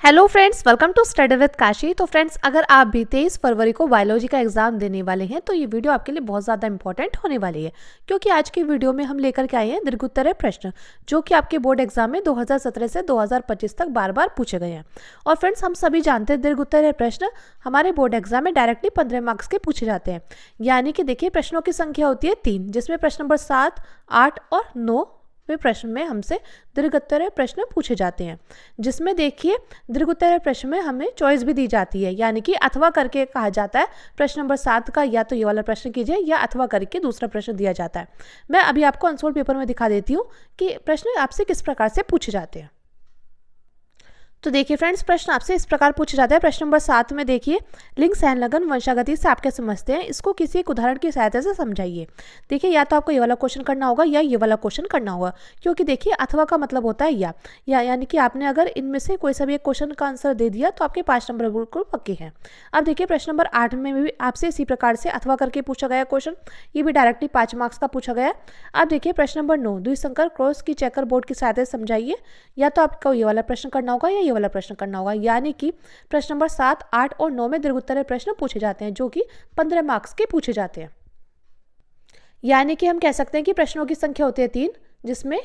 Hello friends, welcome to study with Kashi. तो friends, अगर आप भी 23 फरवरी को बायोलॉजी का एग्जाम देने वाले हैं तो ये वीडियो आपके लिए बहुत ज़्यादा इंपॉर्टेंट होने वाली है, क्योंकि आज की वीडियो में हम लेकर के आए हैं दीर्घोत्तरीय प्रश्न जो कि आपके बोर्ड एग्जाम में 2017 से 2025 तक बार बार पूछे गए हैं। और फ्रेंड्स, हम सभी जानते हैं दीर्घोत्तरीय प्रश्न हमारे बोर्ड एग्जाम में डायरेक्टली 15 मार्क्स के पूछे जाते हैं। यानी कि देखिए, प्रश्नों की संख्या होती है 3, जिसमें प्रश्न नंबर 7, 8 और 9 प्रश्न में हमसे दीर्घोत्तरीय प्रश्न पूछे जाते हैं। जिसमें देखिए, दीर्घोत्तरीय प्रश्न में हमें चॉइस भी दी जाती है, यानी कि अथवा करके कहा जाता है प्रश्न नंबर 7 का या तो ये वाला प्रश्न कीजिए या अथवा करके दूसरा प्रश्न दिया जाता है। मैं अभी आपको आंसर पेपर में दिखा देती हूँ कि प्रश्न आपसे किस प्रकार से पूछे जाते हैं। तो देखिए फ्रेंड्स, प्रश्न आपसे इस प्रकार पूछा जाता है। प्रश्न नंबर 7 में देखिए, लिंग सहलंघन वंशागति से आप क्या समझते हैं, इसको किसी एक उदाहरण की सहायता से समझाइए। देखिए, या तो आपको ये वाला क्वेश्चन करना होगा या ये वाला क्वेश्चन करना होगा, क्योंकि देखिए अथवा का मतलब होता है या यानी कि आपने अगर इनमें से कोई सा भी एक क्वेश्चन का आंसर दे दिया तो आपके 5 नंबर बिल्कुल पक्के हैं। अब देखिए, प्रश्न नंबर 8 में भी आपसे इसी प्रकार से अथवा करके पूछा गया क्वेश्चन, ये भी डायरेक्टली 5 मार्क्स का पूछा गया। अब देखिए, प्रश्न नंबर 9, द्विसंकर क्रॉस की चेकर बोर्ड की सहायता से समझाइए। या तो आपको ये वाला प्रश्न करना होगा या ये वाला प्रश्न करना होगा। यानी कि प्रश्न नंबर 7, 8 और 9 में दीर्घोत्तरीय प्रश्न पूछे जाते हैं, जो कि 15 मार्क्स के पूछे जाते हैं। यानी कि हम कह सकते हैं कि प्रश्नों की संख्या होती है 3, जिसमें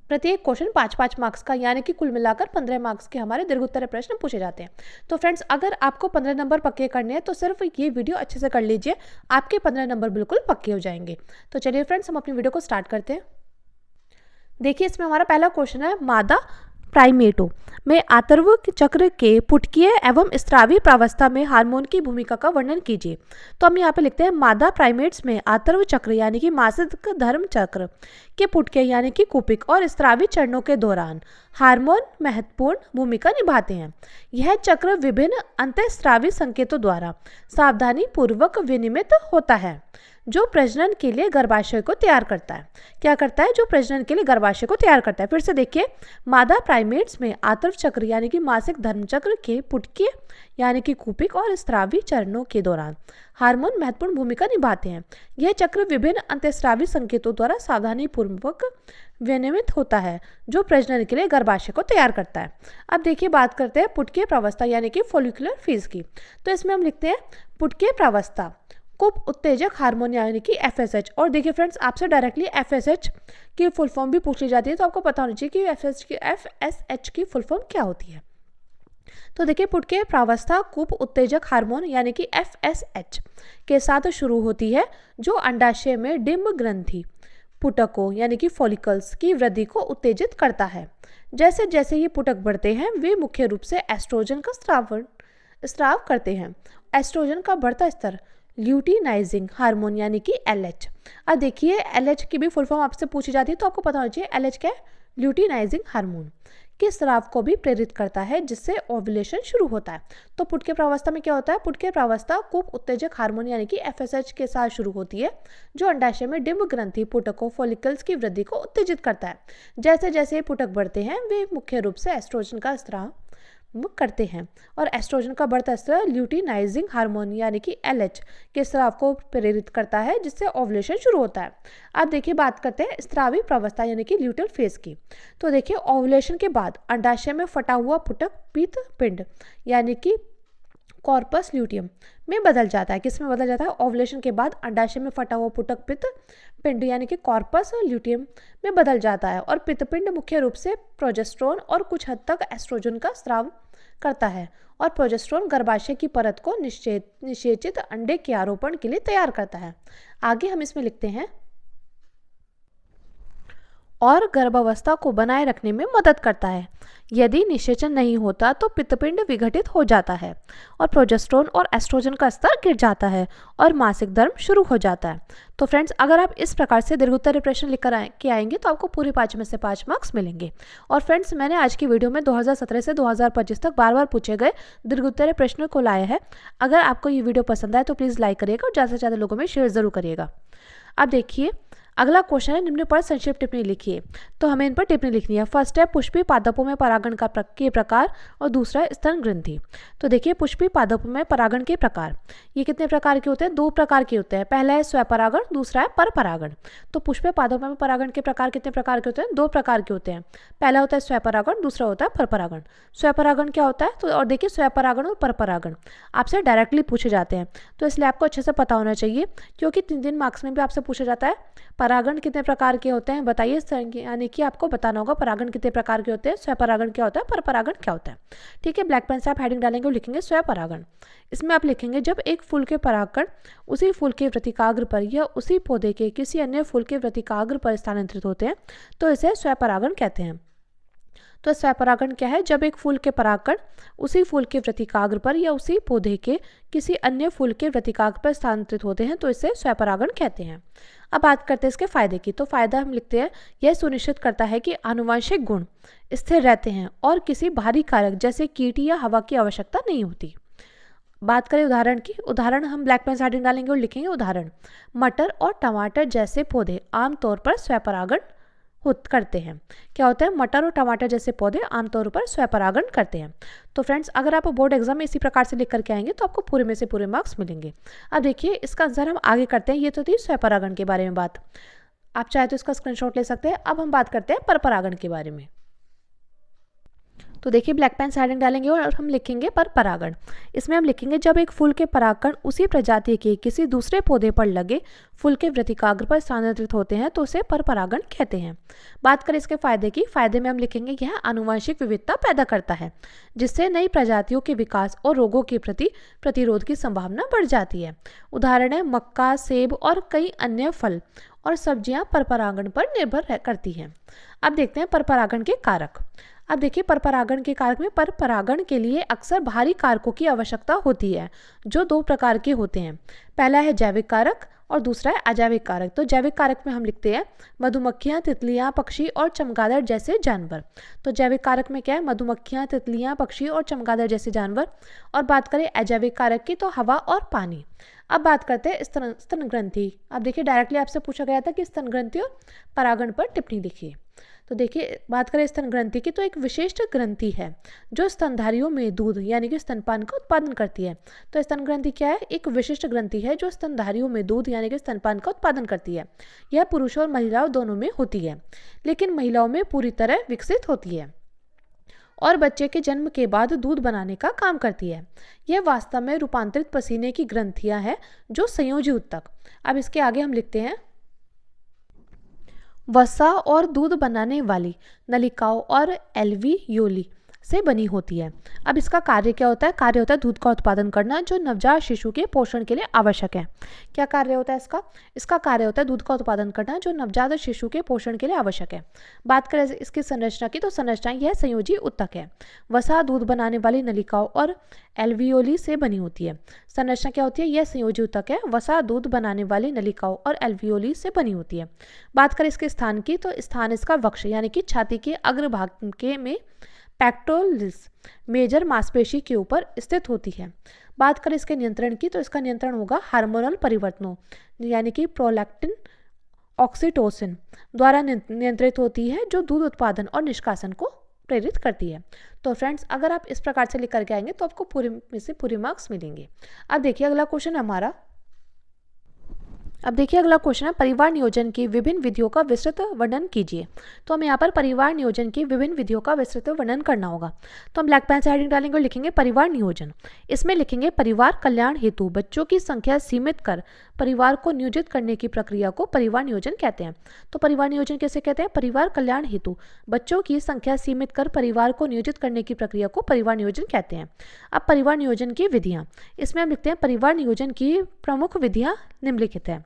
प्रत्येक क्वेश्चन 5-5 मार्क्स का, यानी कि कुल मिलाकर 15 मार्क्स के हमारे दीर्घोत्तरीय प्रश्न पूछे जाते हैं। तो फ्रेंड्स, अगर आपको 15 नंबर पक्के करने हैं तो सिर्फ ये वीडियो अच्छे से कर लीजिए, आपके 15 नंबर बिल्कुल पक्के हो जाएंगे। तो चलिए फ्रेंड्स, हम अपनी वीडियो को स्टार्ट करते हैं। देखिए, इसमें हमारा पहला क्वेश्चन है, मादा प्राइमेटो में आतर्व चक्र के पुटकीय एवं स्रावी प्रावस्था में हार्मोन की भूमिका का वर्णन कीजिए। तो हम यहाँ पे लिखते हैं, मादा प्राइमेट्स में आतर्व चक्र यानी कि मासिक धर्म चक्र के पुटकीय यानी कि कुपिक और स्रावी चरणों के दौरान हार्मोन महत्वपूर्ण भूमिका निभाते हैं। यह चक्र विभिन्न अंतःस्रावी संकेतों द्वारा सावधानी पूर्वक विनियमित होता है, जो प्रजनन के लिए गर्भाशय को तैयार करता है। क्या करता है? जो प्रजनन के लिए गर्भाशय को तैयार करता है। फिर से देखिए, मादा प्राइमेट्स में आतर्व चक्र यानी कि मासिक धर्म चक्र के पुटकीय यानी कि कुपिक और स्रावी चरणों के दौरान हार्मोन महत्वपूर्ण भूमिका निभाते हैं। यह चक्र विभिन्न अंतःस्रावी संकेतों द्वारा सावधानी पूर्वक विनियमित होता है, जो प्रजनन के लिए गर्भाशय को तैयार करता है। अब देखिए, बात करते हैं पुटकीय प्रावस्था यानी कि फोलिकुलर फेज की। तो इसमें हम लिखते हैं, पुटकीय प्रावस्था कुप उत्तेजक हार्मोन यानी कि FSH। और देखिए फ्रेंड्स, आपसे डायरेक्टली FSH की फुल फॉर्म भी पूछ ली जाती है, तो आपको पता होना चाहिए कि FSH की फुल फॉर्म क्या होती है। तो देखिए, पुटकीय प्रावस्था कुप उत्तेजक हार्मोन यानी कि FSH के साथ शुरू होती है, जो अंडाशय में डिंब ग्रंथि पुटकों यानी कि फॉलिकल्स की वृद्धि को उत्तेजित करता है। जैसे जैसे ये पुटक बढ़ते हैं, वे मुख्य रूप से एस्ट्रोजन का स्राव करते हैं। एस्ट्रोजन का बढ़ता स्तर ल्यूटिनाइजिंग हार्मोन यानी कि LH। अब देखिए, LH की भी फुल फॉर्म आपसे पूछी जाती है, तो आपको पता होना चाहिए LH क्या है। ल्यूटिनाइजिंग हार्मोन के स्राव को भी प्रेरित करता है, जिससे ओव्यूलेशन शुरू होता है। तो पुटकीय प्रावस्था में क्या होता है? पुटकीय प्रावस्था कूप उत्तेजक हार्मोन यानी कि FSH के साथ शुरू होती है, जो अंडाशय में डिंब ग्रंथि पुटकों फॉलिकल्स की वृद्धि को उत्तेजित करता है। जैसे जैसे पुटक बढ़ते हैं, वे मुख्य रूप से एस्ट्रोजन का स्राव करते हैं, और एस्ट्रोजन का बढ़ता स्तर ल्यूटिनाइजिंग हार्मोन यानी कि LH के स्राव को प्रेरित करता है, जिससे ओव्यूलेशन शुरू होता है। अब देखिए, बात करते हैं स्रावी प्रावस्था यानी कि ल्यूटल फेज की। तो देखिए, ओव्यूलेशन के बाद अंडाशय में फटा हुआ पुटक पीत पिंड यानी कि कॉर्पस ल्यूटियम में बदल जाता है। किस में बदल जाता है? ओव्यूलेशन के बाद अंडाशय में फटा हुआ पुटक पित्त पिंड यानी कि कॉर्पस ल्यूटियम में बदल जाता है, और पित्तपिंड मुख्य रूप से प्रोजेस्टेरोन और कुछ हद तक एस्ट्रोजन का स्राव करता है, और प्रोजेस्टेरोन गर्भाशय की परत को निषेचित अंडे के आरोपण के लिए तैयार करता है। आगे हम इसमें लिखते हैं, और गर्भावस्था को बनाए रखने में मदद करता है। यदि निषेचन नहीं होता तो पित्तपिंड विघटित हो जाता है, और प्रोजेस्टेरोन और एस्ट्रोजन का स्तर गिर जाता है, और मासिक धर्म शुरू हो जाता है। तो फ्रेंड्स, अगर आप इस प्रकार से दीर्घोत्तरीय प्रश्न लिखकर के आएंगे तो आपको पूरे 5 में से 5 मार्क्स मिलेंगे। और फ्रेंड्स, मैंने आज की वीडियो में 2017 से 2025 तक बार बार पूछे गए दीर्घोत्तरीय प्रश्नों को लाया है। अगर आपको ये वीडियो पसंद आए तो प्लीज़ लाइक करिएगा और ज़्यादा से ज़्यादा लोगों में शेयर जरूर करिएगा। अब देखिए, अगला क्वेश्चन है निम्न पर संक्षिप्त टिप्पणी लिखिए। तो हमें इन पर टिप्पणी लिखनी है। फर्स्ट है पुष्पी पादपों में परागण के प्रकार और दूसरा है स्तन ग्रंथि। तो देखिए पुष्पी पादपों में परागण के प्रकार, ये कितने प्रकार के होते हैं? 2 प्रकार के होते हैं। पहला है स्वपरागण, दूसरा है परपरागण। तो पुष्पी पादपों में परागण के प्रकार कितने प्रकार के होते हैं? 2 प्रकार के होते हैं। पहला होता है स्वपरागण, दूसरा होता है परपरागण। स्वपरागण क्या होता है? तो और देखिए स्वपरागण और परपरागण आपसे डायरेक्टली पूछे जाते हैं, तो इसलिए आपको अच्छे से पता होना चाहिए, क्योंकि 3 मार्क्स में भी आपसे पूछा जाता है परागण कितने प्रकार के होते हैं बताइए, यानी कि आपको बताना होगा परागण कितने प्रकार के होते हैं, स्वपरागण क्या होता है, परपरागण क्या होता है। ठीक है, ब्लैक पेन से आप हेडिंग डालेंगे और लिखेंगे स्वपरागण। इसमें आप लिखेंगे जब एक फूल के परागकण उसी फूल के वृत्तिकाग्र पर या उसी पौधे के किसी अन्य फूल के वृत्तिकाग्र पर स्थानांतरित होते हैं तो इसे स्वपरागण कहते हैं। तो स्वपरागण क्या है? जब एक फूल के परागकण उसी फूल के वृत्तिकाग्र पर या उसी पौधे के किसी अन्य फूल के वृत्तिकाग्र पर स्थानांतरित होते हैं तो इसे स्वपरागण कहते हैं। अब बात करते हैं इसके फायदे की। तो फायदा हम लिखते हैं यह सुनिश्चित करता है कि आनुवंशिक गुण स्थिर रहते हैं और किसी बाहरी कारक जैसे कीट या हवा की आवश्यकता नहीं होती। बात करें उदाहरण की, उदाहरण हम ब्लैक पेन से हेडिंग डालेंगे और लिखेंगे उदाहरण। मटर और टमाटर जैसे पौधे आमतौर पर स्वपरागण करते हैं। क्या होता है? मटर और टमाटर जैसे पौधे आमतौर पर स्वपरागण करते हैं। तो फ्रेंड्स अगर आप बोर्ड एग्जाम में इसी प्रकार से लिख करके आएंगे तो आपको पूरे में से पूरे मार्क्स मिलेंगे। अब देखिए इसका आंसर हम आगे करते हैं। ये तो थी स्वपरागण के बारे में बात, आप चाहे तो इसका स्क्रीनशॉट ले सकते हैं। अब हम बात करते हैं परपरागण के बारे में। तो देखिए ब्लैक पेन से हेडिंग डालेंगे और हम लिखेंगे परपरागण। इसमें हम लिखेंगे जब एक फूल के परागकण उसी प्रजाति के किसी दूसरे पौधे पर लगे फूल के वृत्तिकाग्र पर स्थानांतरित होते हैं तो उसे परपरागण कहते हैं। बात करें इसके फायदे की, फायदे में हम लिखेंगे यह आनुवंशिक विविधता पैदा करता है जिससे नई प्रजातियों के विकास और रोगों के प्रति प्रतिरोध की संभावना बढ़ जाती है। उदाहरण है मक्का, सेब और कई अन्य फल और सब्जियां परपरागण पर निर्भर करती हैं। अब देखते हैं परपरागण के कारक। अब देखिए परपरागण के कारक में परपरागण के लिए अक्सर बाहरी कारकों की आवश्यकता होती है जो 2 प्रकार के होते हैं। पहला है जैविक कारक और दूसरा है अजैविक कारक। तो जैविक कारक में हम लिखते हैं मधुमक्खियां, तितलियां, पक्षी और चमगादड़ जैसे जानवर। तो जैविक कारक में क्या है? मधुमक्खियां, तितलियां, पक्षी और चमगादड़ जैसे जानवर। और बात करें अजैविक कारक की तो हवा और पानी। अब बात करते हैं स्तन ग्रंथि। अब देखिए डायरेक्टली आपसे पूछा गया था कि स्तन ग्रंथि और परागण पर टिप्पणी लिखिए। तो देखिए बात करें स्तन ग्रंथि की तो एक विशिष्ट ग्रंथि है जो स्तनधारियों में दूध यानी कि स्तनपान का उत्पादन करती है। तो स्तन ग्रंथि क्या है? एक विशिष्ट ग्रंथि है जो स्तनधारियों में दूध यानी कि स्तनपान का उत्पादन करती है। यह पुरुषों और महिलाओं दोनों में होती है, लेकिन महिलाओं में पूरी तरह विकसित होती है और बच्चे के जन्म के बाद दूध बनाने का काम करती है। यह वास्तव में रूपांतरित पसीने की ग्रंथियां हैं जो संयोजी ऊतक। अब इसके आगे हम लिखते हैं वसा और दूध बनाने वाली नलिकाओं और एल्वियोली से बनी होती है। अब इसका कार्य क्या होता है? कार्य होता है दूध का उत्पादन करना जो नवजात शिशु के पोषण के लिए आवश्यक है। क्या कार्य होता है इसका? इसका कार्य होता है दूध का उत्पादन करना जो नवजात शिशु के पोषण के लिए आवश्यक है। बात करें इसकी संरचना की तो संरचना यह संयोजी ऊतक है। वसा दूध बनाने वाली नलिकाओं और एल्वियोली से बनी होती है। संरचना क्या होती है? यह संयोजी ऊतक है। वसा दूध बनाने वाली नलिकाओं और एल्वियोली से बनी होती है। बात करें इसके स्थान की तो स्थान इसका वक्ष यानी कि छाती के अग्रभाग के में पेक्टोरल्स मेजर मांसपेशी के ऊपर स्थित होती है। बात करें इसके नियंत्रण की तो इसका नियंत्रण होगा हार्मोनल परिवर्तनों यानी कि प्रोलैक्टिन, ऑक्सीटोसिन द्वारा नियंत्रित होती है जो दूध उत्पादन और निष्कासन को प्रेरित करती है। तो फ्रेंड्स अगर आप इस प्रकार से लिख करके आएंगे तो आपको पूरे में से पूरे मार्क्स मिलेंगे। अब देखिए अगला क्वेश्चन हमारा, अब देखिए अगला क्वेश्चन है परिवार नियोजन की विभिन्न विधियों का विस्तृत वर्णन कीजिए। तो हम यहाँ पर परिवार नियोजन की विभिन्न विधियों का विस्तृत वर्णन करना होगा। तो हम ब्लैक पेन से हेडिंग डालेंगे और लिखेंगे परिवार नियोजन। इसमें लिखेंगे परिवार कल्याण हेतु बच्चों की संख्या सीमित कर परिवार को नियोजित करने की प्रक्रिया को परिवार नियोजन कहते हैं। तो परिवार नियोजन कैसे कहते हैं? परिवार कल्याण हेतु बच्चों की संख्या सीमित कर परिवार को नियोजित करने की प्रक्रिया को परिवार नियोजन कहते हैं। अब परिवार नियोजन की विधियां, इसमें हम लिखते हैं परिवार नियोजन की प्रमुख विधियां निम्नलिखित है।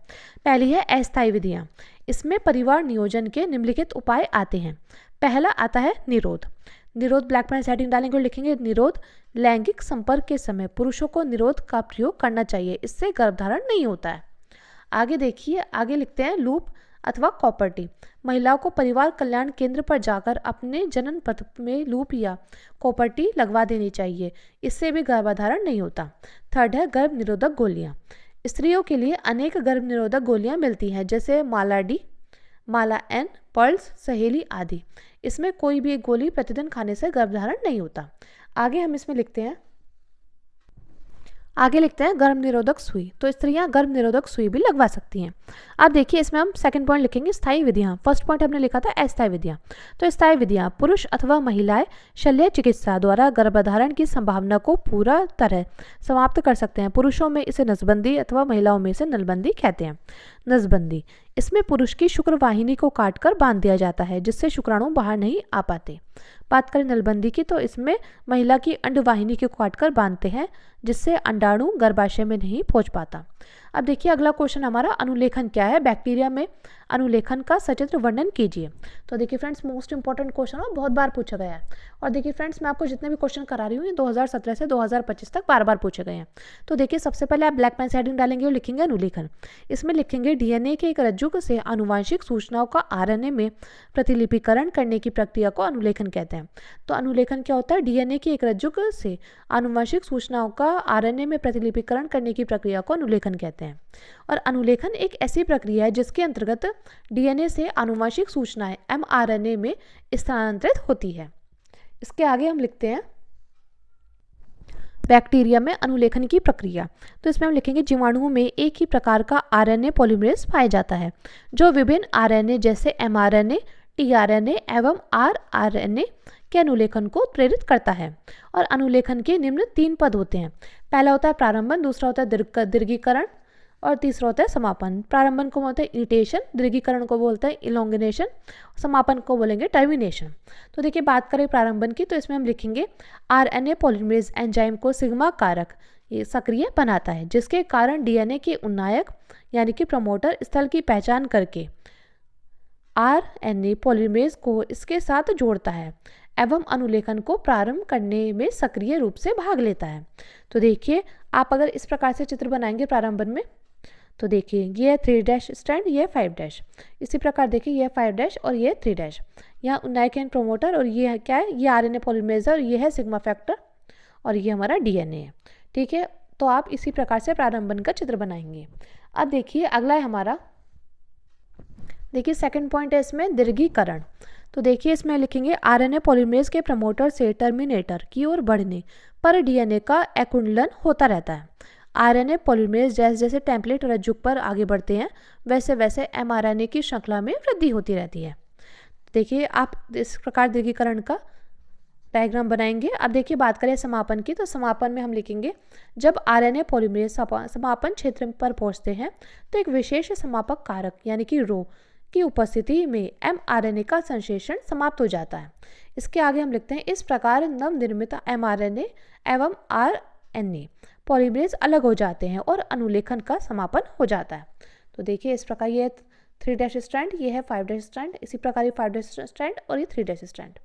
पहली है अस्थायी विधियां। इसमें परिवार नियोजन के निम्नलिखित उपाय आते हैं। पहला आता है निरोध। निरोध ब्लैक पेन से हेडिंग डालेंगे और लिखेंगे निरोध। लैंगिक संपर्क के समय पुरुषों को निरोध का प्रयोग करना चाहिए, इससे गर्भधारण नहीं होता है। आगे देखिए, आगे लिखते हैं लूप अथवा कॉपर्टी। महिलाओं को परिवार कल्याण केंद्र पर जाकर अपने जनन पथ में लूप या कॉपर्टी लगवा देनी चाहिए, इससे भी गर्भधारण नहीं होता। थर्ड है गर्भ निरोधक गोलियां। स्त्रियों के लिए अनेक गर्भ निरोधक गोलियां मिलती हैं जैसे मालाडी, माला एन, पर्ल्स, सहेली आदि। इसमें कोई भी एक गोली प्रतिदिन खाने से गर्भधारण नहीं होता। आगे हम इसमें लिखते हैं गर्भ निरोधक सुई। तो स्त्रियां गर्भ निरोधक सुई भी लगवा सकती हैं। अब देखिए इसमें हम सेकंड पॉइंट लिखेंगे स्थायी विधियां। फर्स्ट पॉइंट हमने लिखा था अस्थायी विधियां। तो स्थायी विधियां पुरुष अथवा महिलाएं शल्य चिकित्सा द्वारा गर्भधारण की संभावना को पूरा तरह समाप्त कर सकते हैं। पुरुषों में इसे नसबंदी अथवा महिलाओं में इसे नलबंदी कहते हैं। नसबंदी, इसमें पुरुष की शुक्र वाहिनी को काटकर बांध दिया जाता है जिससे शुक्राणु बाहर नहीं आ पाते। बात करें नलबंदी की तो इसमें महिला की अंडवाहिनी को काटकर बांधते हैं जिससे अंडाणु गर्भाशय में नहीं पहुंच पाता। अब देखिए अगला क्वेश्चन हमारा अनुलेखन क्या है। बैक्टीरिया में अनुलेखन का सचित्र वर्णन कीजिए। तो देखिए फ्रेंड्स मोस्ट इंपॉर्टेंट क्वेश्चन है, बहुत बार पूछा गया है। और देखिए फ्रेंड्स मैं आपको जितने भी क्वेश्चन करा रही हूँ ये 2017 से 2025 तक बार बार पूछे गए हैं। तो देखिए सबसे पहले आप ब्लैक पेन से हेडिंग डालेंगे और लिखेंगे अनुलेखन। इसमें लिखेंगे डीएनए के एक रज्जुक से आनुवांशिक सूचनाओं का आरएनए में प्रतिलिपिकरण करने की प्रक्रिया को अनुलेखन कहते हैं। तो अनुलेखन क्या होता है? डीएनए की एक रज्जुक से आनुवांशिक सूचनाओं का आरएनए में प्रतिलिपिकरण करने की प्रक्रिया को अनुलेखन कहते हैं। और अनुलेखन एक ऐसी प्रक्रिया है जिसके अंतर्गत डीएनए से आनुवांशिक सूचनाएं एमआरएनए में स्थानांतरित होती है। इसके आगे हम लिखते हैं बैक्टीरिया में अनुलेखन की प्रक्रिया। तो इसमें हम लिखेंगे जीवाणुओं में एक ही प्रकार का आरएनए पॉलीमरेज पाया जाता है जो विभिन्न आरएनए जैसे एमआरएनए, टीआरएनए एवं आरआरएनए के अनुलेखन को प्रेरित करता है। और अनुलेखन के निम्न 3 पद होते हैं। पहला होता है प्रारंभन, दूसरा होता है दीर्घीकरण और तीसरा होता है समापन। प्रारंभन को बोलते हैं इनिटेशन, दीर्घीकरण को बोलते हैं इलोंगिनेशन, समापन को बोलेंगे टर्मिनेशन। तो देखिए बात करें प्रारंभन की तो इसमें हम लिखेंगे आरएनए पॉलीमरेज एंजाइम को सिग्मा कारक ये सक्रिय बनाता है जिसके कारण डीएनए के उन्नायक यानी कि प्रमोटर स्थल की पहचान करके आरएनए पॉलीमरेज को इसके साथ जोड़ता है एवं अनुलेखन को प्रारंभ करने में सक्रिय रूप से भाग लेता है। तो देखिए आप अगर इस प्रकार से चित्र बनाएंगे प्रारंभन में तो देखिए ये 3' स्ट्रैंड, ये 5'। इसी प्रकार देखिए ये 5' और ये 3'। यहाँ उन्नायक एंड प्रोमोटर और ये क्या है? ये आरएनए पॉलीमरेज और ये है सिग्मा फैक्टर और ये हमारा डीएनए है। ठीक है, तो आप इसी प्रकार से प्रारंभन का चित्र बनाएंगे। अब देखिए अगला है हमारा, देखिए सेकंड पॉइंट है इसमें दीर्घीकरण। तो देखिए इसमें लिखेंगे आरएनए पॉलीमरेज के प्रमोटर से टर्मिनेटर की ओर बढ़ने पर डीएनए का अकुंडलन होता रहता है। आरएनए पॉलीमरेज जैसे जैसे टेम्पलेट रज्जुक पर आगे बढ़ते हैं वैसे वैसे एमआरएनए की श्रृंखला में वृद्धि होती रहती है। देखिए आप इस प्रकार दीर्घीकरण का डायग्राम बनाएंगे। अब देखिए बात करें समापन की तो समापन में हम लिखेंगे जब आरएनए पॉलीमरेज समापन क्षेत्र पर पहुंचते हैं तो एक विशेष समापक कारक यानी कि रो की उपस्थिति में एमआरएनए का संश्लेषण समाप्त हो जाता है। इसके आगे हम लिखते हैं इस प्रकार नवनिर्मित एमआरएनए एवं आरएनए पॉलीमरेज अलग हो जाते हैं और अनुलेखन का समापन हो जाता है। तो देखिए इस प्रकार ये 3' स्ट्रैंड, ये है 5' स्ट्रैंड, इसी प्रकार ये 5' स्ट्रैंड और ये 3' स्ट्रैंड।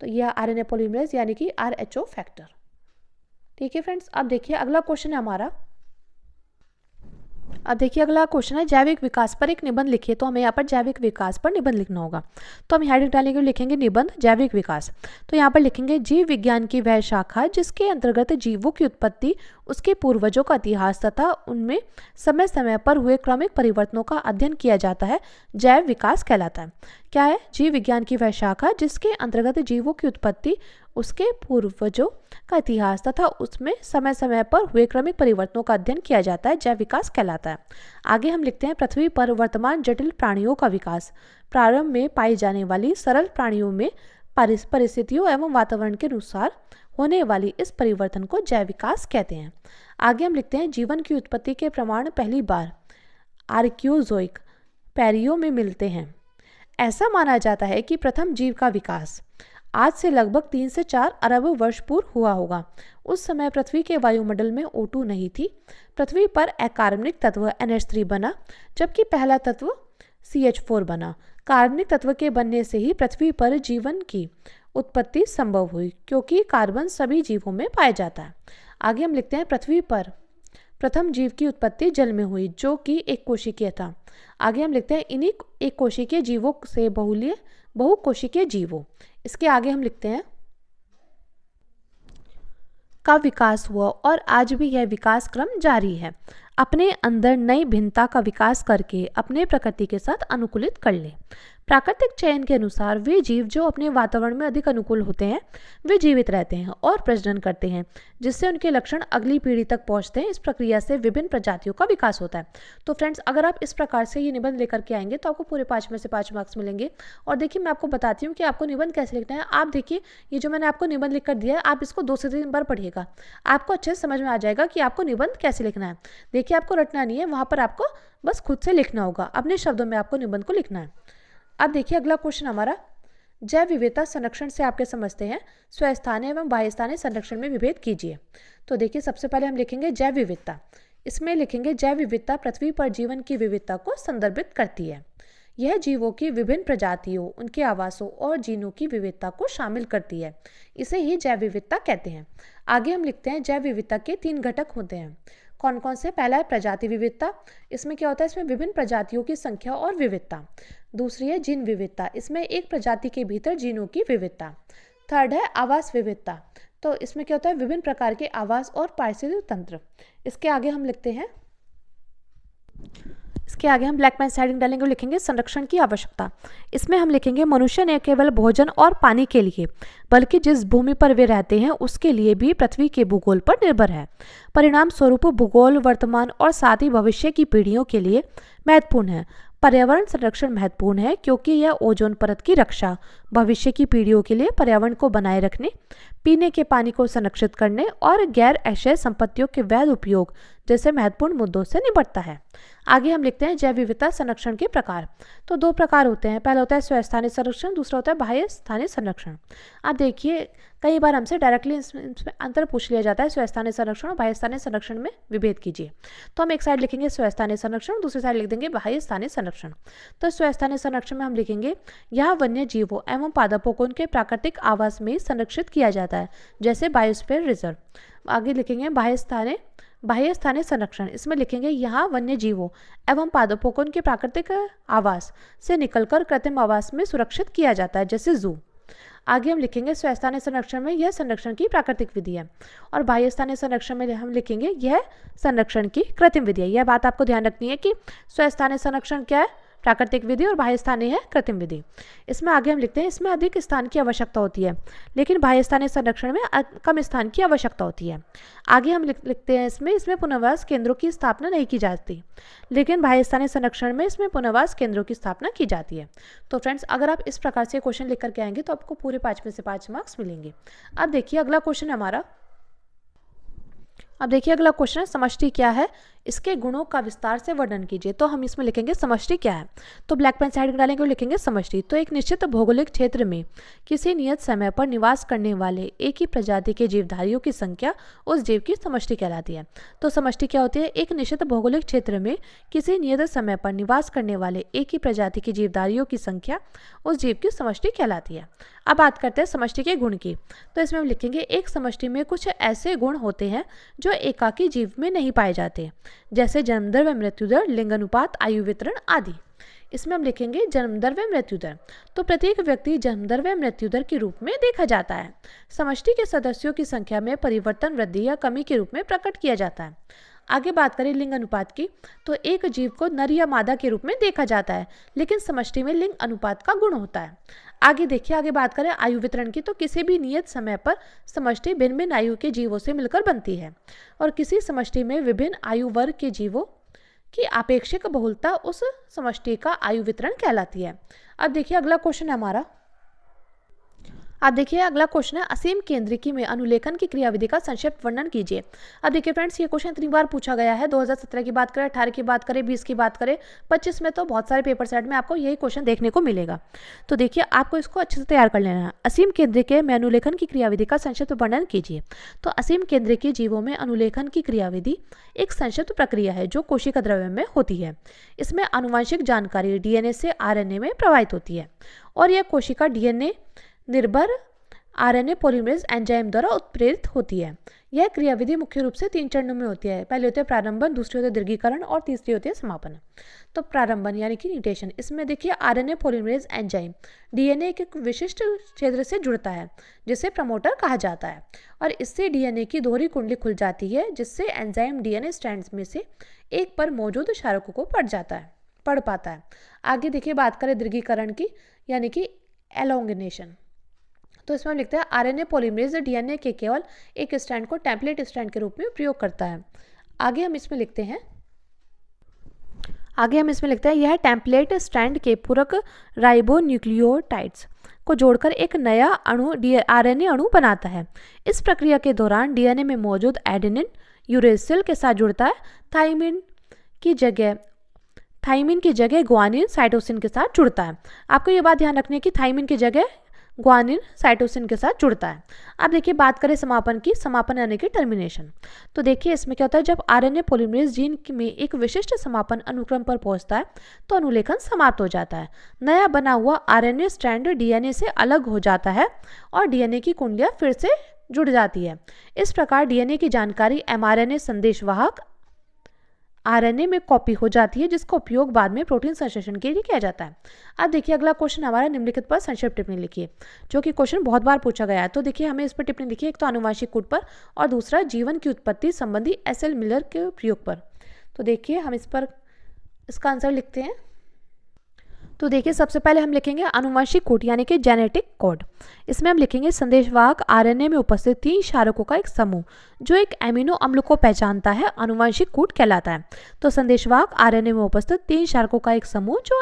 तो यह आरएनए पॉलीमरेज यानी कि आरएचओ फैक्टर। ठीक है फ्रेंड्स, अब देखिए अगला क्वेश्चन है हमारा। अब देखिए अगला क्वेश्चन है जैविक विकास पर एक निबंध लिखिए। तो हमें यहाँ पर जैविक विकास पर निबंध लिखना होगा। तो हम हेडिंग डालेंगे, लिखेंगे निबंध जैविक विकास। तो यहाँ पर लिखेंगे जीव विज्ञान की वह शाखा जिसके अंतर्गत जीवों की उत्पत्ति, उसके पूर्वजों का इतिहास तथा उनमें समय समय पर हुए क्रमिक परिवर्तनों का अध्ययन किया जाता है, जैव विकास कहलाता है। क्या है? जीव विज्ञान की वह शाखा जिसके अंतर्गत जीवों की उत्पत्ति, उसके पूर्वजों का इतिहास तथा उसमें समय समय पर हुए क्रमिक परिवर्तनों का अध्ययन किया जाता है, जैव विकास कहलाता है। आगे हम लिखते हैं पृथ्वी पर वर्तमान जटिल प्राणियों का विकास प्रारंभ में पाई जाने वाली सरल प्राणियों में परिस्थितियों एवं वातावरण के अनुसार होने वाली इस परिवर्तन को जैव विकास कहते हैं। आगे हम लिखते हैं जीवन की उत्पत्ति के प्रमाण पहली बार आर्कियोजोइक पैरियों में मिलते हैं। ऐसा माना जाता है कि प्रथम जीव का विकास आज से लगभग 3 से 4 अरब वर्ष पूर्व हुआ होगा। उस समय पृथ्वी के वायुमंडल में O2 नहीं थी। पृथ्वी पर अकार्बनिक तत्व NH3 बना जबकि पहला तत्व CH4 बना। कार्बनिक तत्व के बनने से ही पृथ्वी पर जीवन की उत्पत्ति संभव हुई क्योंकि कार्बन सभी जीवों में पाया जाता है। आगे हम लिखते हैं पृथ्वी पर प्रथम जीव की उत्पत्ति जल में हुई जो कि एक कोशिकीय था। आगे हम लिखते हैं इन्हीं एक कोशिकीय जीवों से बहुकोशिकीय जीवों। इसके आगे हम लिखते हैं का विकास हुआ और आज भी यह विकास क्रम जारी है। अपने अंदर नई भिन्नता का विकास करके अपने प्रकृति के साथ अनुकूलित कर ले। प्राकृतिक चयन के अनुसार वे जीव जो अपने वातावरण में अधिक अनुकूल होते हैं वे जीवित रहते हैं और प्रजनन करते हैं, जिससे उनके लक्षण अगली पीढ़ी तक पहुंचते हैं। इस प्रक्रिया से विभिन्न प्रजातियों का विकास होता है। तो फ्रेंड्स, अगर आप इस प्रकार से ये निबंध लेकर के आएंगे तो आपको पूरे 5 में से 5 मार्क्स मिलेंगे। और देखिए, मैं आपको बताती हूँ कि आपको निबंध कैसे लिखना है। आप देखिए, ये जो मैंने आपको निबंध लिख कर दिया है, आप इसको 2 से 3 बार पढ़िएगा, आपको अच्छे से समझ में आ जाएगा कि आपको निबंध कैसे लिखना है। देखिए, आपको रटना नहीं है, वहाँ पर आपको बस खुद से लिखना होगा, अपने शब्दों में आपको निबंध को लिखना है। अब देखिए, अगला क्वेश्चन हमारा जैव विविधता संरक्षण से आपके समझते हैं स्वस्थानीय एवं बाह्यस्थानीय संरक्षण में विभेद कीजिए। तो देखिए, सबसे पहले हम लिखेंगे जैव विविधता। इसमें लिखेंगे जैव विविधता पृथ्वी पर जीवन की विविधता को संदर्भित करती है। यह जीवों की विभिन्न प्रजातियों, उनके आवासों और जीनों की विविधता को शामिल करती है। इसे ही जैव विविधता कहते हैं। आगे हम लिखते हैं जैव विविधता के 3 घटक होते हैं। कौन कौन से? पहला है प्रजाति विविधता। इसमें क्या होता है? इसमें विभिन्न प्रजातियों की संख्या और विविधता। दूसरी है जीन विविधता। इसमें एक प्रजाति के भीतर जीनों की विविधता। थर्ड है आवास विविधता। तो इसमें क्या होता है? विभिन्न प्रकार के आवास और पारिस्थितिक तंत्र। इसके आगे हम लिखते हैं, इसके आगे हम ब्लैक पेन से हेडिंग डालेंगे और लिखेंगे संरक्षण की आवश्यकता। इसमें हम लिखेंगे मनुष्य न केवल भोजन और पानी के लिए बल्कि जिस भूमि पर वे रहते हैं उसके लिए भी पृथ्वी के भूगोल पर निर्भर है। परिणाम स्वरूप भूगोल वर्तमान और साथ ही भविष्य की पीढ़ियों के लिए महत्वपूर्ण है। पर्यावरण संरक्षण महत्वपूर्ण है क्योंकि यह ओजोन परत की रक्षा, भविष्य की पीढ़ियों के लिए पर्यावरण को बनाए रखने, पीने के पानी को संरक्षित करने और गैर अक्षय संपत्तियों के वैध उपयोग जैसे महत्वपूर्ण मुद्दों से निपटता है। आगे हम लिखते हैं जैव विविधता संरक्षण के प्रकार। तो 2 प्रकार होते हैं। पहला होता है स्वस्थानीय संरक्षण, दूसरा होता है बाह्य स्थानीय संरक्षण। आप देखिए, कई बार हमसे डायरेक्टली इसमें अंतर पूछ लिया जाता है, स्वस्थानीय संरक्षण और बाह्य स्थानीय संरक्षण में विभेद कीजिए। तो हम एक साइड लिखेंगे स्वस्थानीय संरक्षण, दूसरी साइड लिख देंगे बाह्य स्थानीय संरक्षण। तो स्वस्थानीय संरक्षण में हम लिखेंगे यहाँ वन्य जीवों एवं पादपों को उनके प्राकृतिक आवास में संरक्षित किया जाता है, जैसे बायोस्फीयर रिजर्व। आगे लिखेंगे बाह्य स्थानीय संरक्षण। इसमें लिखेंगे यहाँ वन्य जीवों एवं पादपों को उनके प्राकृतिक आवास से निकलकर कृत्रिम आवास में सुरक्षित किया जाता है, जैसे जू। आगे हम लिखेंगे स्वस्थानीय संरक्षण में यह संरक्षण की प्राकृतिक विधि है, और बाह्य स्थानीय संरक्षण में हम लिखेंगे यह संरक्षण की कृत्रिम विधि है। यह बात आपको ध्यान रखनी है कि स्वस्थानीय संरक्षण क्या है? प्राकृतिक विधि, और बाह्य स्थानीय है कृत्रिम विधि। इसमें आगे हम लिखते हैं इसमें अधिक स्थान की आवश्यकता होती है, लेकिन बाह्य स्थानीय संरक्षण में कम स्थान की आवश्यकता होती है। आगे हम लिखते हैं इसमें पुनर्वास केंद्रों की स्थापना नहीं की जाती, लेकिन बाह्य स्थानीय संरक्षण में इसमें पुनर्वास केंद्रों की स्थापना की जाती है। तो फ्रेंड्स, अगर आप इस प्रकार से क्वेश्चन लिख करके आएंगे तो आपको पूरे 5 में से 5 मार्क्स मिलेंगे। अब देखिए, अगला क्वेश्चन हमारा, अब देखिए अगला क्वेश्चन है समष्टि क्या है, इसके गुणों का विस्तार से वर्णन कीजिए। तो हम इसमें लिखेंगे समष्टि क्या है। तो ब्लैक पेन से हेडिंग डालेंगे और लिखेंगे समष्टि। तो एक निश्चित भौगोलिक क्षेत्र में किसी नियत समय पर निवास करने वाले एक ही प्रजाति के जीवधारियों की संख्या उस जीव की समष्टि कहलाती है। तो समष्टि क्या होती है? एक निश्चित भौगोलिक क्षेत्र में किसी नियत समय पर निवास करने वाले एक ही प्रजाति के जीवधारियों की संख्या उस जीव की समष्टि कहलाती है। अब बात करते हैं समष्टि के गुण की। तो इसमें हम लिखेंगे एक समष्टि में कुछ ऐसे गुण होते हैं जो एकाकी जीव में नहीं पाए जाते, जैसे जन्म दर व मृत्यु दर, लिंग अनुपात, आयु वितरण आदि। इसमें हम लिखेंगे जन्म दर व मृत्यु दर। तो प्रत्येक व्यक्ति जन्म दर व मृत्यु दर के रूप में देखा जाता है। समष्टि के सदस्यों की संख्या में परिवर्तन वृद्धि या कमी के रूप में प्रकट किया जाता है। आगे बात करें लिंग अनुपात की, तो एक जीव को नर या मादा के रूप में देखा जाता है, लेकिन समष्टि में लिंग अनुपात का गुण होता है। आगे देखिए, आगे बात करें आयु वितरण की, तो किसी भी नियत समय पर समष्टि भिन्न भिन्न आयु के जीवों से मिलकर बनती है, और किसी समष्टि में विभिन्न आयु वर्ग के जीवों की आपेक्षिक बहुलता उस समष्टि का आयु वितरण कहलाती है। अब देखिए अगला क्वेश्चन है हमारा, अब देखिए अगला क्वेश्चन है असीम केंद्रिकी में अनुलेखन की क्रियाविधि का संक्षिप्त वर्णन कीजिए। अब देखिए फ्रेंड्स, ये क्वेश्चन 3 बार पूछा गया है। 2017 की बात करें, 18 की बात करें, 20 की बात करें, 25 में तो बहुत सारे पेपर सेट में आपको यही क्वेश्चन देखने को मिलेगा। तो देखिए, आपको इसको अच्छे से तैयार कर लेना है। असीम केंद्रिकी में अनुलेखन की क्रियाविधि का संक्षिप्त वर्णन कीजिए। तो असीम केंद्रिकी जीवों में अनुलेखन की क्रियाविधि एक संक्षिप्त प्रक्रिया है जो कोशिका द्रव्य में होती है। इसमें आनुवंशिक जानकारी डीएनए से आरएनए में प्रवाहित होती है, और यह कोशिका डीएनए निर्भर आरएनए पॉलीमरेज एंजाइम द्वारा उत्प्रेरित होती है। यह क्रियाविधि मुख्य रूप से 3 चरणों में होती है। पहले होते हैं प्रारंभन, दूसरी होती है दीर्घीकरण और तीसरी होती है समापन। तो प्रारंभन यानी कि न्यूटेशन, इसमें देखिए आरएनए पॉलीमरेज एंजाइम डीएनए के एक विशिष्ट क्षेत्र से जुड़ता है जिसे प्रमोटर कहा जाता है, और इससे डीएनए की दोहरी कुंडली खुल जाती है जिससे एंजाइम डीएनए स्ट्रैंड्स में से एक पर मौजूद क्षारकों को पढ़ पाता है। आगे देखिए बात करें दीर्घीकरण की, यानी कि एलोंगिनेशन। तो इसमें हम लिखते हैं आरएनए पॉलीमरेज डीएनए के केवल एक स्ट्रैंड को टेम्पलेट स्ट्रैंड के रूप में प्रयोग करता है। आगे हम इसमें लिखते हैं यह टेम्पलेट स्ट्रैंड के पूरक राइबोन्यूक्लियोटाइड्स को जोड़कर एक नया अणु आरएनए अणु बनाता है। इस प्रक्रिया के दौरान डीएनए में मौजूद एडेनिन यूरेसिल के साथ जुड़ता है। थाइमिन की जगह ग्वानिन साइटोसिन के साथ जुड़ता है। आपको ये बात ध्यान रखनी है कि थाइमिन की जगह ग्वानिन साइटोसिन के साथ जुड़ता है। अब देखिए बात करें समापन की, समापन यानी कि टर्मिनेशन। तो देखिए इसमें क्या होता है, जब आरएनए पॉलीमरेज जीन में एक विशिष्ट समापन अनुक्रम पर पहुंचता है तो अनुलेखन समाप्त हो जाता है। नया बना हुआ आरएनए स्ट्रैंड डीएनए से अलग हो जाता है और डीएनए की कुंडलियां फिर से जुड़ जाती है। इस प्रकार डीएनए की जानकारी एमआरएनए संदेशवाहक आरएनए में कॉपी हो जाती है, जिसका उपयोग बाद में प्रोटीन संश्लेषण के लिए किया जाता है। अब देखिए अगला क्वेश्चन हमारा, निम्नलिखित पर संक्षिप्त टिप्पणी लिखिए, जो कि क्वेश्चन बहुत बार पूछा गया है। तो देखिए हमें इस पर टिप्पणी लिखिए, एक तो आनुवंशिक कूट पर और दूसरा जीवन की उत्पत्ति संबंधी एसएल मिलर के प्रयोग पर। तो देखिए हम इसका आंसर लिखते हैं। तो देखिए सबसे पहले हम लिखेंगे आनुवंशिक कूट यानी कि जेनेटिक कोड। इसमें हम लिखेंगे संदेशवाहक आरएनए में उपस्थित 3 क्षारकों का एक समूह जो एक एमिनो अम्ल को पहचानता है आनुवंशिक कूट कहलाता है। तो संदेशवाहक आरएनए में उपस्थित 3 क्षारकों का एक समूह जो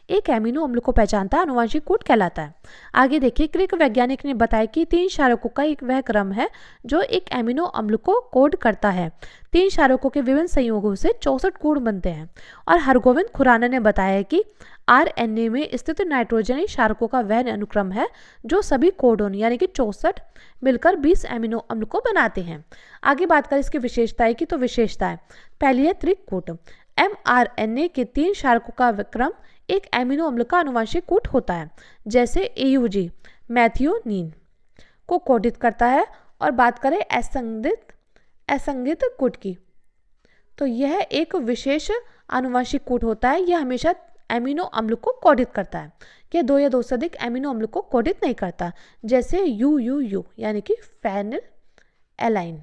एक एमिनो अम्ल को पहचानता है आनुवंशिक कूट कहलाता है। आगे देखिए क्रिक वैज्ञानिक ने बताया कि 3 क्षारकों का एक वह क्रम है जो एक एमिनो अम्ल को कोड करता है। 3 क्षारकों के विभिन्न संयोगों से 64 कोड बनते हैं। और हरगोविंद खुराना ने बताया कि आरएनए में स्थित नाइट्रोजनी क्षारकों का वह अनुक्रम है जो सभी कोडोन यानी कि 64 मिलकर 20 एमिनो अम्ल को बनाते हैं। आगे बात करें इसकी विशेषताएं की, तो विशेषताएं पहली है त्रिक कूट। एमआरएनए के 3 क्षारकों का क्रम एक एमिनो अम्ल का आनुवंशिक कूट होता है, जैसे एयूजी मैथियोनीन को कोडित करता है। और बात करें असंगत कूट की, तो यह एक विशेष आनुवंशिक कूट होता है। यह हमेशा एमिनो अम्ल को कोडित करता है, यह 2 या 2 से अधिक एमिनो अम्ल को कोडित नहीं करता, जैसे यूयूयू यानी कि फेनिल एलाइन।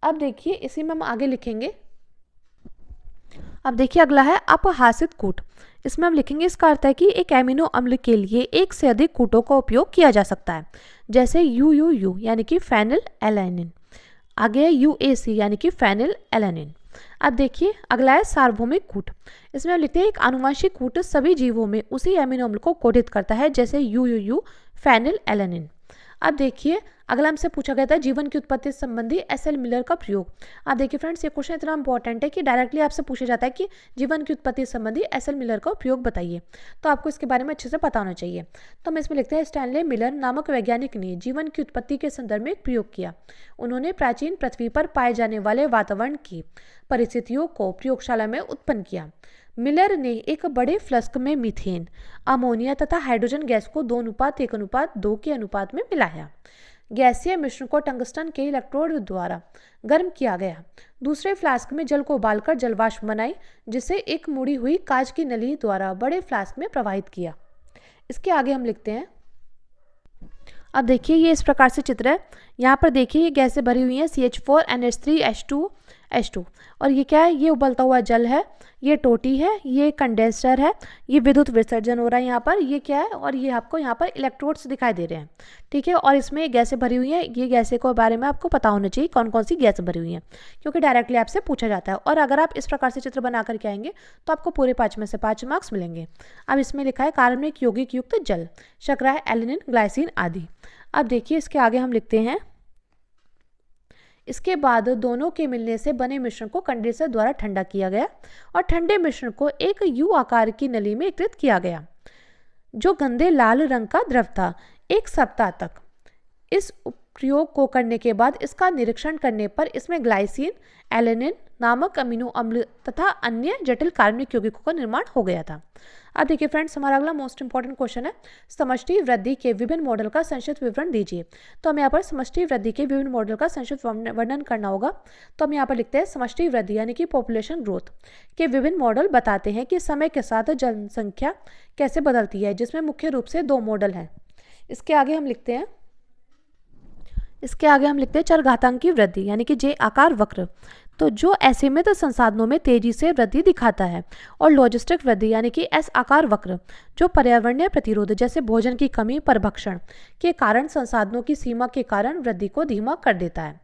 अब देखिए इसी में हम आगे लिखेंगे। अब देखिए अगला है अपहासित कूट। इसमें हम लिखेंगे इसका अर्थ है कि एक एमिनो अम्ल के लिए एक से अधिक कूटों का उपयोग किया जा सकता है, जैसे यूयूयू यानी कि फेनिल एलानिन। आगे है यूएसी यानी कि फेनिल एलानिन। अब देखिए अगला है सार्वभौमिक कूट। इसमें हम लिखते हैं एक आनुवंशिक कूट सभी जीवों में उसी एमिनो अम्ल को कोडित करता है, जैसे यूयूयू फेनिल एलानिन। अब देखिए अगला हमसे पूछा गया था जीवन की उत्पत्ति संबंधी एसएल मिलर का प्रयोग। अब देखिए फ्रेंड्स ये क्वेश्चन इतना इंपॉर्टेंट है कि डायरेक्टली आपसे पूछा जाता है कि जीवन की उत्पत्ति संबंधी एसएल मिलर का प्रयोग बताइए, तो आपको इसके बारे में अच्छे से पता होना चाहिए। तो हम इसमें लिखते हैं स्टैनले मिलर नामक वैज्ञानिक ने जीवन की उत्पत्ति के संदर्भ में एक प्रयोग किया। उन्होंने प्राचीन पृथ्वी पर पाए जाने वाले वातावरण की परिस्थितियों को प्रयोगशाला में उत्पन्न किया। मिलर ने एक बड़े फ्लास्क में मीथेन, अमोनिया तथा हाइड्रोजन गैस को 2:1:2 के अनुपात में मिलाया। गैसीय मिश्रण को टंगस्टन के इलेक्ट्रोड द्वारा गर्म किया गया। दूसरे फ्लास्क में जल को उबालकर जलवाष्प बनाई, जिसे एक मुड़ी हुई कांच की नली द्वारा बड़े फ्लास्क में प्रवाहित किया। इसके आगे हम लिखते हैं। अब देखिए ये इस प्रकार से चित्र है। यहाँ पर देखिए ये गैसें भरी हुई हैं CH4NH3H2 और ये क्या है, ये उबलता हुआ जल है, ये टोटी है, ये कंडेंसर है, ये विद्युत विसर्जन हो रहा है यहाँ पर, ये क्या है, और ये आपको यहाँ पर इलेक्ट्रोड्स दिखाई दे रहे हैं, ठीक है। और इसमें गैसें भरी हुई हैं। ये गैसें के बारे में आपको पता होना चाहिए कौन कौन सी गैस भरी हुई हैं, क्योंकि डायरेक्टली आपसे पूछा जाता है। और अगर आप इस प्रकार से चित्र बना करके आएंगे तो आपको पूरे 5 में से 5 मार्क्स मिलेंगे। अब इसमें लिखा है कार्बनिक यौगिक युक्त जल, शर्करा, एलिनिन, ग्लाइसिन आदि। अब देखिए इसके आगे हम लिखते हैं। इसके बाद दोनों के मिलने से बने मिश्रण को कंडेंसर द्वारा ठंडा किया गया और ठंडे मिश्रण को एक यू आकार की नली में एकत्रित किया गया, जो गंदे लाल रंग का द्रव था। 1 सप्ताह तक इस प्रयोग को करने के बाद इसका निरीक्षण करने पर इसमें ग्लाइसिन, एलेनिन नामक अमीनो अम्ल तथा अन्य जटिल कार्बनिक यौगिकों का निर्माण हो गया था। अब देखिए फ्रेंड्स, हमारा अगला मोस्ट इंपॉर्टेंट क्वेश्चन है, समष्टि वृद्धि के विभिन्न मॉडल का संक्षिप्त विवरण दीजिए। तो हमें यहाँ पर समष्टि वृद्धि के विभिन्न मॉडल का संक्षिप्त वर्णन करना होगा। तो हम यहाँ पर लिखते हैं समष्टि वृद्धि यानी कि पॉपुलेशन ग्रोथ के विभिन्न मॉडल बताते हैं कि समय के साथ जनसंख्या कैसे बदलती है, जिसमें मुख्य रूप से 2 मॉडल हैं। इसके आगे हम लिखते हैं चरघातांकी वृद्धि यानी कि जे आकार वक्र, तो जो असीमित संसाधनों में तेजी से वृद्धि दिखाता है, और लॉजिस्टिक वृद्धि यानी कि एस आकार वक्र, जो पर्यावरणीय प्रतिरोध जैसे भोजन की कमी, परभक्षण के कारण संसाधनों की सीमा के कारण वृद्धि को धीमा कर देता है,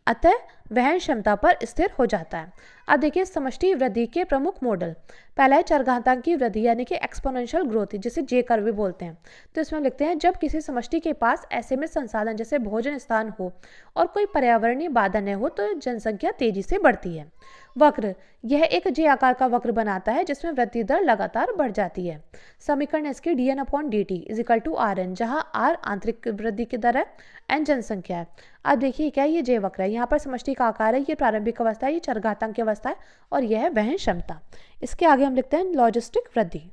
अतः वहन क्षमता पर स्थिर हो जाता है। अब देखिए समष्टि वृद्धि के प्रमुख मॉडल, पहला है चरघातांकी वृद्धि यानी कि एक्सपोनेंशियल ग्रोथ, जिसे जे कर्व भी बोलते हैं। तो इसमें लिखते हैं जब किसी समष्टि के पास असीमित संसाधन जैसे भोजन स्थान हो और कोई पर्यावरणीय बाधा न हो तो जनसंख्या तेजी से बढ़ती है। वक्र, यह एक जे आकार का वक्र बनाता है जिसमें वृद्धि दर लगातार बढ़ जाती है। समीकरण इसकी dn/dt is equal to Rn, जहाँ R आंतरिक वृद्धि की दर है, n जनसंख्या है। अब देखिए क्या ये जे वक्र है, यहाँ पर समष्टि का आकार है, ये प्रारंभिक अवस्था है, ये चरघातांक की अवस्था है, और यह है वहन क्षमता। इसके आगे हम लिखते हैं लॉजिस्टिक वृद्धि।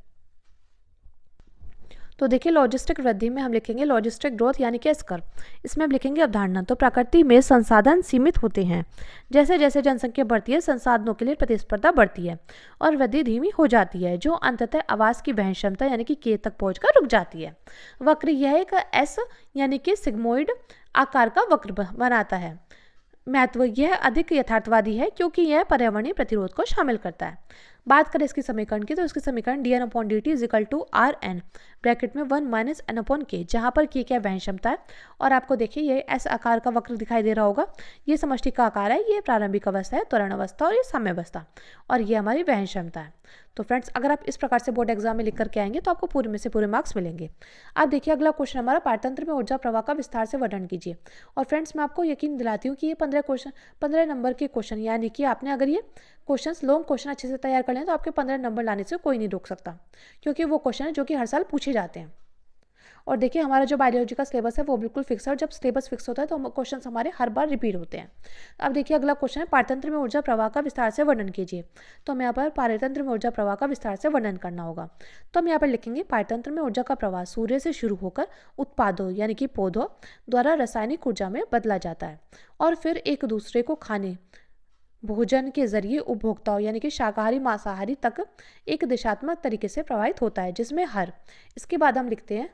तो देखिए लॉजिस्टिक वृद्धि में हम लिखेंगे लॉजिस्टिक ग्रोथ यानी कि एस कर्व। इसमें हम लिखेंगे अवधारणा, तो प्रकृति में संसाधन सीमित होते हैं, जैसे जैसे जनसंख्या बढ़ती है संसाधनों के लिए प्रतिस्पर्धा बढ़ती है और वृद्धि धीमी हो जाती है, जो अंततः आवास की वहन क्षमता यानी कि के तक पहुंचकर रुक जाती है। वक्र, यह एक एस यानी कि सिग्मोइड आकार का वक्र बनाता है। महत्व, यह अधिक यथार्थवादी है क्योंकि यह पर्यावरणीय प्रतिरोध को शामिल करता है। बात करें इसकी समीकरण की, तो इसकी समीकरण dn/dt is equal to Rn bracket में 1 - n/k, जहाँ पर k क्या वहन क्षमता है, और आपको देखिए ये एस आकार का वक्र दिखाई दे रहा होगा, ये समष्टि का आकार है, ये प्रारंभिक अवस्था है, त्वरण अवस्था, और ये साम्यावस्था, और ये हमारी वहन क्षमता है। तो फ्रेंड्स अगर आप इस प्रकार से बोर्ड एग्जाम में लिख करके आएंगे तो आपको पूरे में से पूरे मार्क्स मिलेंगे। अब देखिए अगला क्वेश्चन हमारा, पारतंत्र में ऊर्जा प्रवाह का विस्तार से वर्णन कीजिए। और फ्रेंड्स मैं आपको यकीन दिलाती हूँ कि ये 15 नंबर के क्वेश्चन, यानी कि आपने अगर ये क्वेश्चंस लॉन्ग क्वेश्चन अच्छे से तैयार कर लें तो आपके 15 नंबर लाने से कोई नहीं रोक सकता, क्योंकि वो क्वेश्चन है जो कि हर साल पूछे जाते हैं। और देखिए हमारा जो बायोलॉजी का सिलेबस है वो बिल्कुल फिक्स है, और जब सिलेबस फिक्स होता है तो क्वेश्चन हमारे हर बार रिपीट होते हैं। अब देखिए अगला क्वेश्चन है, पारतंत्र में ऊर्जा प्रवाह का विस्तार से वर्णन कीजिए। तो हमें यहाँ पर पारतंत्र में ऊर्जा प्रवाह का विस्तार से वर्णन करना होगा। तो हम यहाँ पर लिखेंगे पारतंत्र में ऊर्जा का प्रवाह सूर्य से शुरू होकर उत्पादों यानी कि पौधों द्वारा रासायनिक ऊर्जा में बदला जाता है, और फिर एक दूसरे को खाने भोजन के जरिए उपभोक्ताओं यानी कि शाकाहारी मांसाहारी तक एक दिशात्मक तरीके से प्रवाहित होता है, जिसमें हर, इसके बाद हम लिखते हैं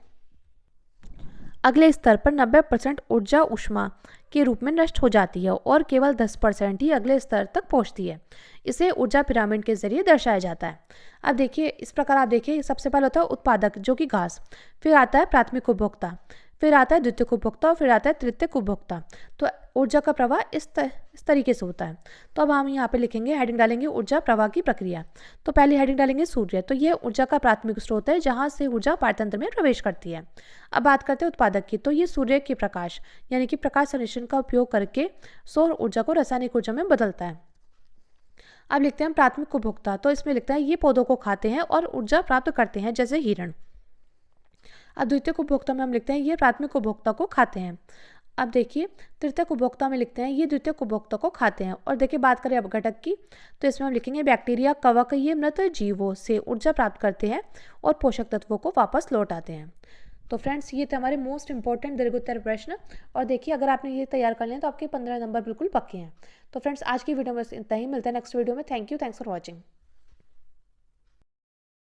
अगले स्तर पर 90% ऊर्जा ऊष्मा के रूप में नष्ट हो जाती है और केवल 10% ही अगले स्तर तक पहुंचती है। इसे ऊर्जा पिरामिड के जरिए दर्शाया जाता है। अब देखिए इस प्रकार आप देखिए, सबसे पहले होता है उत्पादक जो कि घास, फिर आता है प्राथमिक उपभोक्ता, फिर आता है द्वितीयक उपभोक्ता, और फिर आता है तृतीयक उपभोक्ता। तो ऊर्जा का प्रवाह इस तरीके से होता है। तो अब हम यहाँ पे लिखेंगे, हेडिंग डालेंगे ऊर्जा प्रवाह की प्रक्रिया। तो पहली हेडिंग डालेंगे सूर्य, तो ये ऊर्जा का प्राथमिक स्रोत है जहाँ से ऊर्जा पारतंत्र में प्रवेश करती है। अब बात करते हैं उत्पादक की, तो ये सूर्य के प्रकाश यानी कि प्रकाश संश्लेषण का उपयोग करके सौर ऊर्जा को रासायनिक ऊर्जा में बदलता है। अब लिखते हैं प्राथमिक उपभोक्ता, तो इसमें लिखता है ये पौधों को खाते हैं और ऊर्जा प्राप्त करते हैं जैसे हिरण। अब द्वितीयक उपभोक्ता में हम लिखते हैं ये प्राथमिक उपभोक्ता को खाते हैं। अब देखिए तृतीयक उपभोक्ता में लिखते हैं ये द्वितीयक उपभोक्ता को खाते हैं। और देखिए बात करें अब घटक की, तो इसमें हम लिखेंगे बैक्टीरिया, कवक, ये मृत जीवों से ऊर्जा प्राप्त करते हैं और पोषक तत्वों को वापस लौटाते हैं। तो फ्रेंड्स ये थे हमारे मोस्ट इंपॉर्टेंट दीर्घोत्तर प्रश्न, और देखिए अगर आपने ये तैयार कर लिया तो आपके 15 नंबर बिल्कुल पक्के हैं। तो फ्रेंड्स आज की वीडियो में इतना ही, मिलते हैं नेक्स्ट वीडियो में। Thank you, thanks for watching.